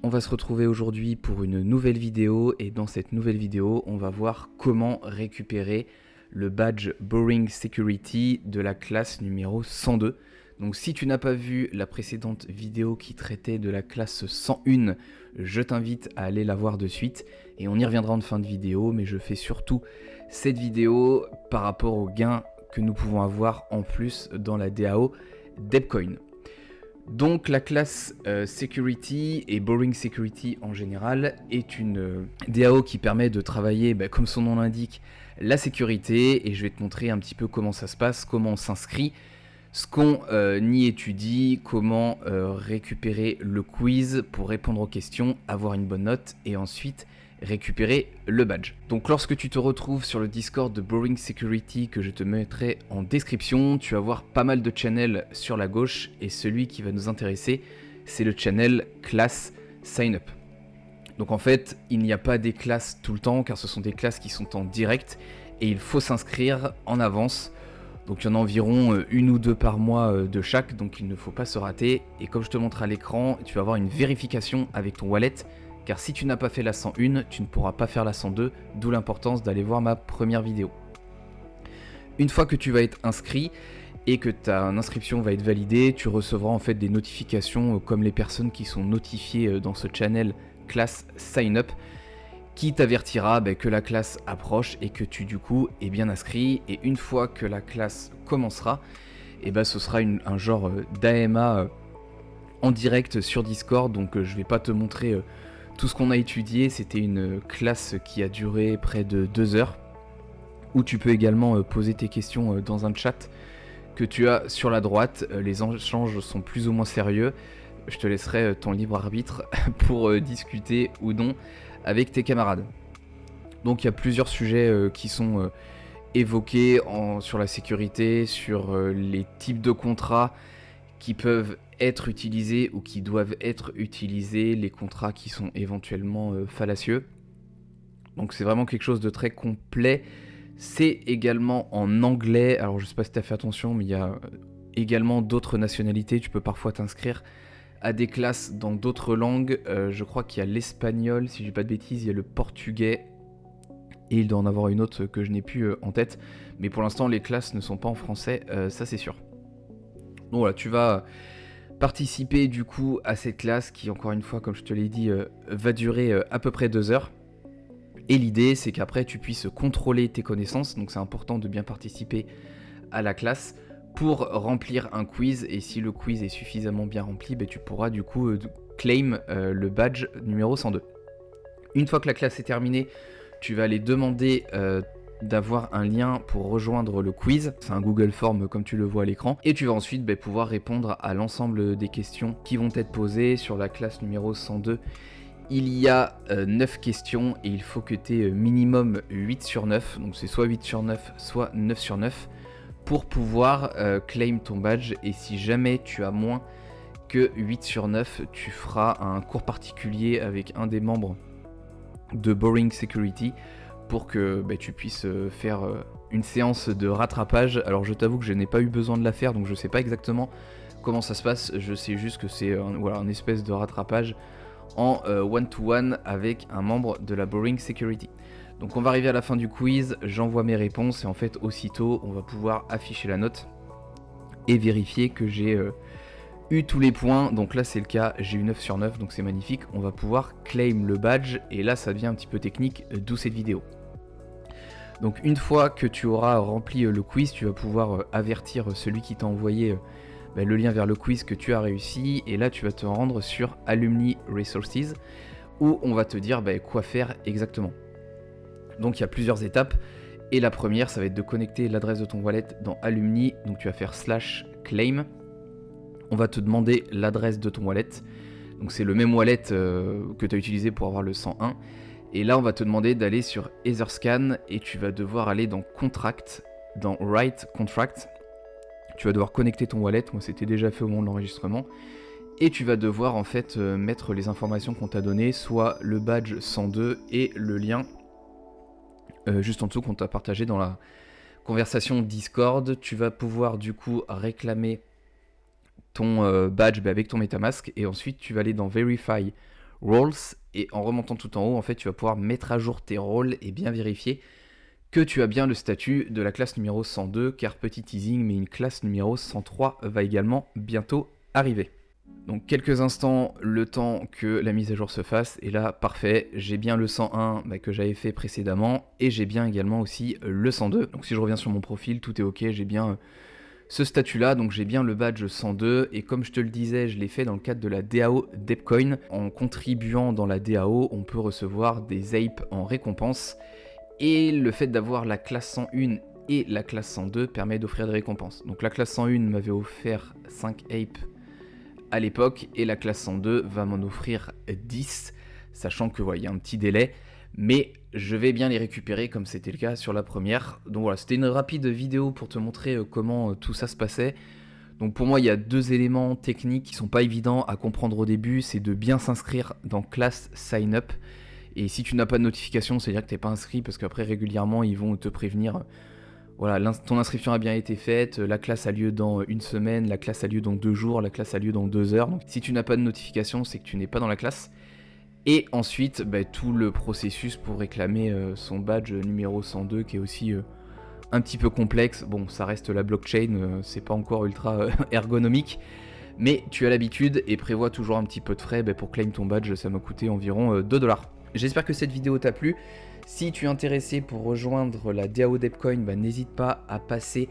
on va se retrouver aujourd'hui pour une nouvelle vidéo et dans cette nouvelle vidéo, on va voir comment récupérer le badge Boring Security de la classe numéro 102. Donc si tu n'as pas vu la précédente vidéo qui traitait de la classe 101, je t'invite à aller la voir de suite et on y reviendra en fin de vidéo, mais je fais surtout cette vidéo par rapport aux gains que nous pouvons avoir en plus dans la DAO Debcoin. Donc la classe Security et Boring Security en général est une DAO qui permet de travailler, comme son nom l'indique, la sécurité, et je vais te montrer un petit peu comment ça se passe, comment on s'inscrit, ce qu'on y étudie, comment récupérer le quiz pour répondre aux questions, avoir une bonne note et ensuite récupérer le badge. Donc lorsque tu te retrouves sur le Discord de Boring Security que je te mettrai en description, tu vas voir pas mal de channels sur la gauche et celui qui va nous intéresser, c'est le channel classe Sign Up. Donc en fait, il n'y a pas des classes tout le temps car ce sont des classes qui sont en direct et il faut s'inscrire en avance. Donc il y en a environ une ou deux par mois de chaque, donc il ne faut pas se rater. Et comme je te montre à l'écran, tu vas avoir une vérification avec ton wallet. Car si tu n'as pas fait la 101, tu ne pourras pas faire la 102, d'où l'importance d'aller voir ma première vidéo. Une fois que tu vas être inscrit et que ta inscription va être validée, tu recevras en fait des notifications comme les personnes qui sont notifiées dans ce channel classe Sign Up qui t'avertira que la classe approche et que tu du coup es bien inscrit. Et une fois que la classe commencera, ce sera un genre d'AMA en direct sur Discord. Donc je vais pas te montrer tout ce qu'on a étudié, c'était une classe qui a duré près de 2 heures, où tu peux également poser tes questions dans un chat que tu as sur la droite. Les échanges sont plus ou moins sérieux, je te laisserai ton libre arbitre pour discuter ou non avec tes camarades. Donc il y a plusieurs sujets qui sont évoqués sur la sécurité, sur les types de contrats qui peuvent être utilisés ou qui doivent être utilisés, les contrats qui sont éventuellement fallacieux. Donc c'est vraiment quelque chose de très complet. C'est également en anglais, alors je sais pas si tu as fait attention, mais il y a également d'autres nationalités, tu peux parfois t'inscrire à des classes dans d'autres langues. Je crois qu'il y a l'espagnol, si je dis pas de bêtises, il y a le portugais, et il doit en avoir une autre que je n'ai plus en tête, mais pour l'instant les classes ne sont pas en français, ça c'est sûr. Donc voilà, tu vas participer du coup à cette classe qui, encore une fois, comme je te l'ai dit, va durer à peu près 2 heures. Et l'idée, c'est qu'après, tu puisses contrôler tes connaissances. Donc c'est important de bien participer à la classe pour remplir un quiz. Et si le quiz est suffisamment bien rempli, tu pourras du coup claim le badge numéro 102. Une fois que la classe est terminée, tu vas aller demander d'avoir un lien pour rejoindre le quiz. C'est un Google Form comme tu le vois à l'écran. Et tu vas ensuite pouvoir répondre à l'ensemble des questions qui vont être posées sur la classe numéro 102. Il y a 9 questions et il faut que tu aies minimum 8 sur 9. Donc c'est soit 8 sur 9, soit 9 sur 9 pour pouvoir claim ton badge. Et si jamais tu as moins que 8 sur 9, tu feras un cours particulier avec un des membres de Boring Security pour que tu puisses faire une séance de rattrapage. Alors je t'avoue que je n'ai pas eu besoin de la faire, donc je sais pas exactement comment ça se passe. Je sais juste que c'est un espèce de rattrapage en one-to-one avec un membre de la Boring Security. Donc on va arriver à la fin du quiz, j'envoie mes réponses et en fait aussitôt on va pouvoir afficher la note et vérifier que j'ai eu tous les points. Donc là c'est le cas, j'ai eu 9 sur 9, donc c'est magnifique. On va pouvoir claim le badge et là ça devient un petit peu technique, d'où cette vidéo. Donc une fois que tu auras rempli le quiz, tu vas pouvoir avertir celui qui t'a envoyé le lien vers le quiz que tu as réussi. Et là tu vas te rendre sur Alumni Resources où on va te dire quoi faire exactement. Donc il y a plusieurs étapes. Et la première, ça va être de connecter l'adresse de ton wallet dans Alumni. Donc tu vas faire /claim. On va te demander l'adresse de ton wallet. Donc c'est le même wallet que tu as utilisé pour avoir le 101. Et là on va te demander d'aller sur Etherscan et tu vas devoir aller dans Contract, dans Write Contract. Tu vas devoir connecter ton wallet, moi c'était déjà fait au moment de l'enregistrement. Et tu vas devoir en fait mettre les informations qu'on t'a données, soit le badge 102 et le lien juste en dessous qu'on t'a partagé dans la conversation Discord. Tu vas pouvoir du coup réclamer ton badge avec ton MetaMask et ensuite tu vas aller dans Verify Roles, et en remontant tout en haut, en fait, tu vas pouvoir mettre à jour tes rôles et bien vérifier que tu as bien le statut de la classe numéro 102, car petit teasing, mais une classe numéro 103 va également bientôt arriver. Donc quelques instants, le temps que la mise à jour se fasse, et là parfait, j'ai bien le 101 que j'avais fait précédemment, et j'ai bien également aussi le 102. Donc si je reviens sur mon profil, tout est ok, j'ai bien ce statut là, donc j'ai bien le badge 102, et comme je te le disais, je l'ai fait dans le cadre de la DAO Depcoin. En contribuant dans la DAO, on peut recevoir des apes en récompense, et le fait d'avoir la classe 101 et la classe 102 permet d'offrir des récompenses. Donc la classe 101 m'avait offert 5 apes à l'époque, et la classe 102 va m'en offrir 10, sachant que voilà, il y a un petit délai, mais je vais bien les récupérer comme c'était le cas sur la première. Donc voilà, c'était une rapide vidéo pour te montrer comment tout ça se passait. Donc pour moi, il y a deux éléments techniques qui sont pas évidents à comprendre au début, c'est de bien s'inscrire dans Class Sign Up. Et si tu n'as pas de notification, c'est-à-dire que tu n'es pas inscrit, parce qu'après régulièrement ils vont te prévenir, voilà, ton inscription a bien été faite, la classe a lieu dans une semaine, la classe a lieu dans 2 jours, la classe a lieu dans 2 heures. Donc si tu n'as pas de notification, c'est que tu n'es pas dans la classe. Et ensuite, tout le processus pour réclamer son badge numéro 102, qui est aussi un petit peu complexe. Bon, ça reste la blockchain, c'est pas encore ultra ergonomique, mais tu as l'habitude, et prévois toujours un petit peu de frais pour claim ton badge. Ça m'a coûté environ 2$. J'espère que cette vidéo t'a plu. Si tu es intéressé pour rejoindre la DAO Depcoin, n'hésite pas à passer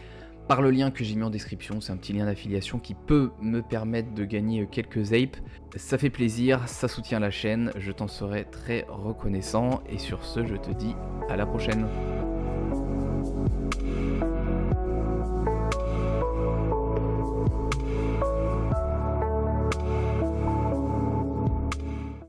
par le lien que j'ai mis en description. C'est un petit lien d'affiliation qui peut me permettre de gagner quelques apes. Ça fait plaisir, ça soutient la chaîne, je t'en serai très reconnaissant. Et sur ce, je te dis à la prochaine.